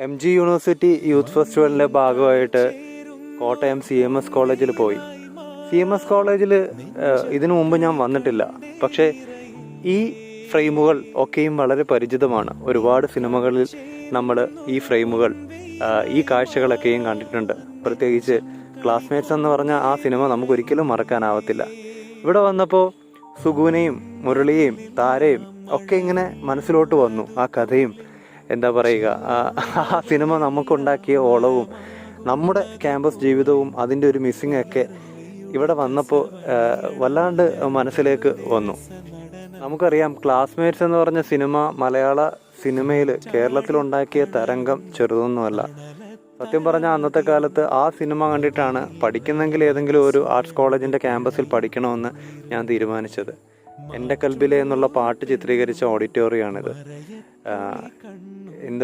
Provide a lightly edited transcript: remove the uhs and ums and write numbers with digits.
MG university youth ഫെസ്റ്റിവലിൻ്റെ ഭാഗമായിട്ട് Kottayam CMS കോളേജിൽ പോയി. CMS കോളേജിൽ ഇതിനു മുമ്പ് ഞാൻ വന്നിട്ടില്ല. പക്ഷേ ഈ ഫ്രെയിമുകൾ ഒക്കെയും വളരെ പരിചിതമാണ്. ഒരുപാട് സിനിമകളിൽ നമ്മൾ ഈ ഫ്രെയിമുകൾ ഈ കാഴ്ചകളൊക്കെയും കണ്ടിട്ടുണ്ട്. പ്രത്യേകിച്ച് ക്ലാസ്മേറ്റ്സ് എന്ന് പറഞ്ഞ ആ സിനിമ നമുക്കൊരിക്കലും മറക്കാനാവത്തില്ല. ഇവിടെ വന്നപ്പോൾ സുഗുനെയും മുരളിയെയും താരയും ഒക്കെ ഇങ്ങനെ മനസ്സിലോട്ട് വന്നു. ആ കഥയും എന്താ പറയുക, ആ സിനിമ നമുക്കുണ്ടാക്കിയ ഓളവും നമ്മുടെ ക്യാമ്പസ് ജീവിതവും അതിൻ്റെ ഒരു മിസ്സിങ് ഒക്കെ ഇവിടെ വന്നപ്പോൾ വല്ലാണ്ട് മനസ്സിലേക്ക് വന്നു. നമുക്കറിയാം, ക്ലാസ്മേറ്റ്സ് എന്ന് പറഞ്ഞ സിനിമ മലയാള സിനിമയിൽ കേരളത്തിലുണ്ടാക്കിയ തരംഗം ചെറുതൊന്നുമല്ല. സത്യം പറഞ്ഞാൽ അന്നത്തെ കാലത്ത് ആ സിനിമ കണ്ടിട്ടാണ് പഠിക്കുന്നെങ്കിൽ ഏതെങ്കിലും ഒരു ആർട്സ് കോളേജിൻ്റെ ക്യാമ്പസിൽ പഠിക്കണമെന്ന് ഞാൻ തീരുമാനിച്ചത്. എൻ്റെ കൽബിലെ എന്നുള്ള പാട്ട് ചിത്രീകരിച്ച ഓഡിറ്റോറിയമാണിത്. എന്ത്